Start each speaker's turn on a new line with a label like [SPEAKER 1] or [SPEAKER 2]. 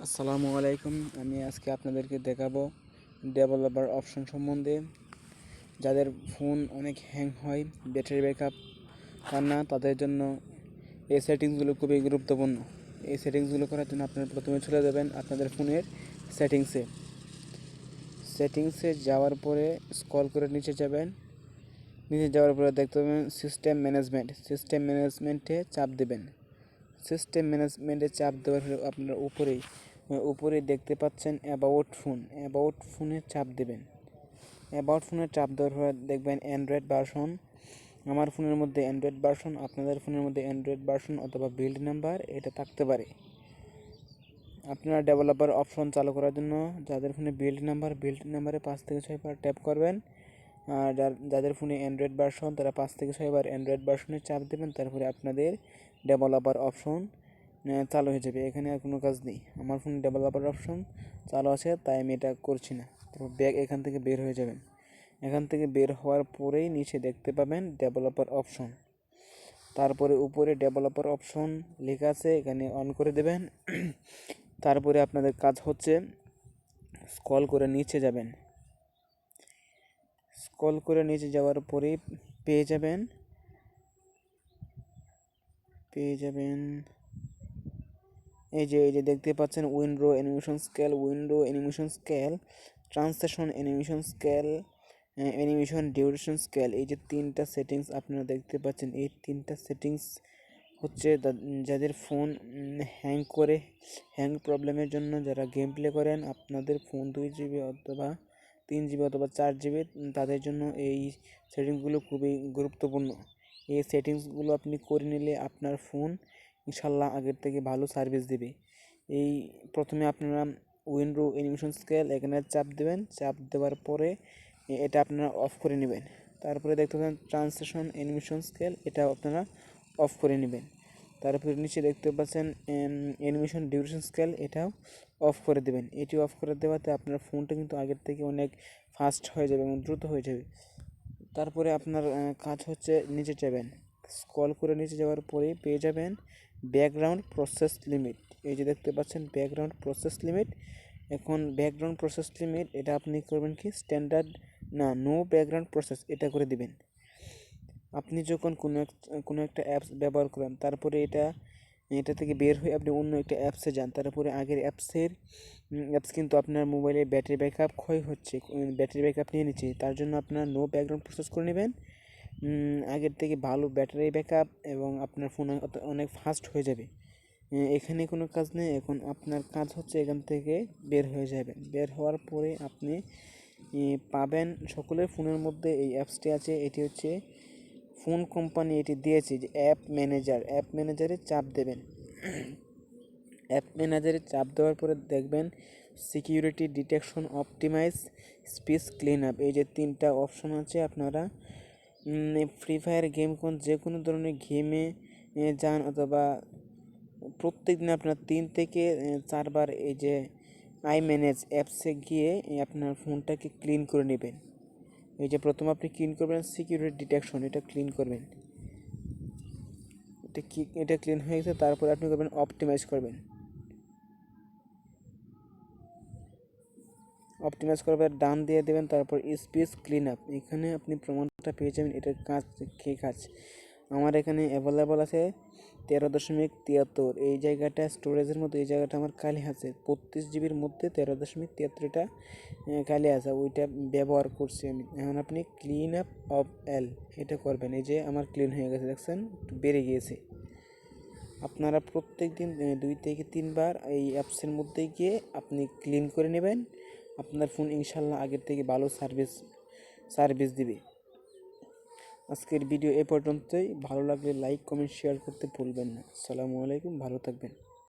[SPEAKER 1] আসসালামু আলাইকুম। আমি আজকে আপনাদেরকে দেখাবো ডেভেলপার অপশন সম্বন্ধে। যাদের ফোন অনেক হ্যাং হয়, ব্যাটারি ব্যাকআপ পান না, তাদের জন্য এই সেটিংসগুলো খুবই গুরুত্বপূর্ণ। এই সেটিংসগুলো করার জন্য আপনারা প্রথমে চলে যাবেন আপনাদের ফোনের সেটিংসে যাওয়ার পরে স্ক্রল করে নিচে যাবেন। নিচে যাওয়ার পরে দেখতে পাবেন সিস্টেম ম্যানেজমেন্টে চাপ দেবেন। সিস্টেম ম্যানেজমেন্টে চাপ দেওয়ার পরে আপনার উপরে দেখতে পাচ্ছেন অ্যাবাউট ফোনে চাপ দেবেন। অ্যাবাউট ফোনে চাপ দেওয়ার পরে দেখবেন অ্যান্ড্রয়েড ভার্সন। আমার ফোনের মধ্যে অ্যান্ড্রয়েড ভার্সন, আপনাদের ফোনের মধ্যে অ্যান্ড্রয়েড ভার্সন অথবা বিল্ড নাম্বার এটা থাকতে পারে। আপনারা ডেভেলপার অপশন চালু করার জন্য যাদের ফোনে বিল্ড নাম্বারে 5 থেকে 6 বার ট্যাপ করবেন। আর যাদের ফোনে অ্যান্ড্রয়েড ভার্সন তারা 5 থেকে 6 বার অ্যান্ড্রয়েড ভার্সনে চাপ দেবেন। তারপরে আপনাদের ডেভেলপার অপশন চালু হয়ে যাবে। এখানে আর কোনো কাজ নেই। আমার ফোনে ডেভেলপার অপশন চালু আছে, তাই আমি এটা করছি না। তারপর এখান থেকে বের হয়ে যাবেন। এখান থেকে বের হওয়ার পরেই নিচে দেখতে পাবেন ডেভেলপার অপশন। তারপরে উপরে ডেভেলপার অপশন লেখা আছে, এখানে অন করে দেবেন। তারপরে আপনাদের কাজ হচ্ছে স্ক্রল করে নিচে যাবেন। স্ক্রল করে নিচে যাওয়ার পরেই পেয়ে যাবেন এই যে দেখতে পাচ্ছেন window animation scale, translation animation duration scale. এই যে 3টা সেটিংস আপনারা দেখতে পাচ্ছেন। এই 3টা সেটিংস হচ্ছে যাদের ফোন হ্যাং প্রবলেমের জন্য, যারা গেম প্লে করেন, আপনাদের ফোন 2 GB অথবা 3 GB অথবা 4 GB, তাদের জন্য এই সেটিংসগুলো খুবই গুরুত্বপূর্ণ। এই সেটিংসগুলো আপনি করে নিলে আপনার ফোন ইনশাল্লাহ আগের থেকে ভালো সার্ভিস দেবে। এই প্রথমে আপনারা উইন্ডো অ্যানিমেশন স্কেল এখানে চাপ দেবেন। চাপ দেওয়ার পরে এটা আপনারা অফ করে নেবেন। তারপরে দেখতে পাবেন ট্রান্সলেশন অ্যানিমেশন স্কেল, এটা আপনারা অফ করে নেবেন। তারপরে নিচে দেখতে পাচ্ছেন অ্যানিমেশন ডিউরেশন স্কেল, এটাও অফ করে দেবেন। এটি অফ করে দেওয়াতে আপনার ফোনটা কিন্তু আগের থেকে অনেক ফাস্ট হয়ে যাবে এবং দ্রুত হয়ে যাবে। তারপরে আপনার কাজ হচ্ছে নিচে যাবেন। স্ক্রল করে নিচে যাওয়ার পরেই পেয়ে যাবেন ব্যাকগ্রাউন্ড প্রসেস লিমিট। এই যে দেখতে পাচ্ছেন ব্যাকগ্রাউন্ড প্রসেস লিমিট। এখন ব্যাকগ্রাউন্ড প্রসেস লিমিট এটা আপনি করবেন কি স্ট্যান্ডার্ড নো ব্যাকগ্রাউন্ড প্রসেস এটা করে দিবেন। আপনি যখন কোনো একটা অ্যাপস ব্যবহার করেন, তারপরে এটা থেকে বের হয়ে আপনি অন্য একটা অ্যাপসে যান, তারপরে আগের অ্যাপস কিন্তু আপনার মোবাইলে ব্যাটারি ব্যাকআপ ক্ষয় হচ্ছে, ব্যাটারি ব্যাকআপ নিয়ে নিচ্ছে। তার জন্য আপনার নো ব্যাকগ্রাউন্ড প্রসেস করে নেবেন। আগের থেকে ভালো ব্যাটারি ব্যাকআপ এবং আপনার ফোন অনেক ফাস্ট হয়ে যাবে। এখানে কোনো কাজ নেই। এখন আপনার কাজ হচ্ছে এখান থেকে বের হয়ে যাবেন। বের হওয়ার পরে আপনি পাবেন সকলের ফোনের মধ্যে এই অ্যাপসটি আছে। এটি হচ্ছে ফোন কোম্পানি এটি দিয়েছে যে অ্যাপ ম্যানেজারে চাপ দেবেন। অ্যাপ ম্যানেজারে চাপ দেওয়ার পরে দেখবেন security detection, optimise, space clean up. এই যে 3টা অপশন আছে। আপনারা ফ্রি ফায়ার গেম যে কোনো ধরনের গেমে যান অথবা প্রত্যেক দিন আপনার 3 থেকে 4 বার এই যে ম্যানেজ অ্যাপসে গিয়ে আপনার ফোনটাকে ক্লিন করে নেবেন। এই যে প্রথম আপনি ক্লিন করবেন সিকিউরিটি ডিটেকশন, এটা ক্লিন করবেন। এটা ক্লিন হয়ে গেছে। তারপরে আপনি করবেন অপটিমাইজ করবেন, ডান দিয়ে দেবেন। তারপর স্পেস ক্লিন আপ, এখানে আপনি প্রমাণটা পেয়ে যাবেন এটার কাজ। আমার এখানে অ্যাভেলেবল আছে 13.73। এই জায়গাটা স্টোরেজের মধ্যে, এই জায়গাটা আমার খালি আছে 32 GBর মধ্যে 13.73টা খালি আছে, ওইটা ব্যবহার করছি আমি। এখন আপনি ক্লিন আপ অফ এল এটা করবেন। এই যে আমার ক্লিন হয়ে গেছে, দেখছেন বেড়ে গিয়েছে। আপনারা প্রত্যেক দিন 2 থেকে 3 বার এই অ্যাপসের মধ্যে গিয়ে আপনি ক্লিন করে নেবেন। আপনার ফোন ইনশাল্লাহ আগের থেকে ভালো সার্ভিস দিবে। আজকের ভিডিও এ পর্যন্তই। ভালো লাগলে লাইক, কমেন্ট, শেয়ার করতে ভুলবেন না। আসসালামু আলাইকুম, ভালো থাকবেন।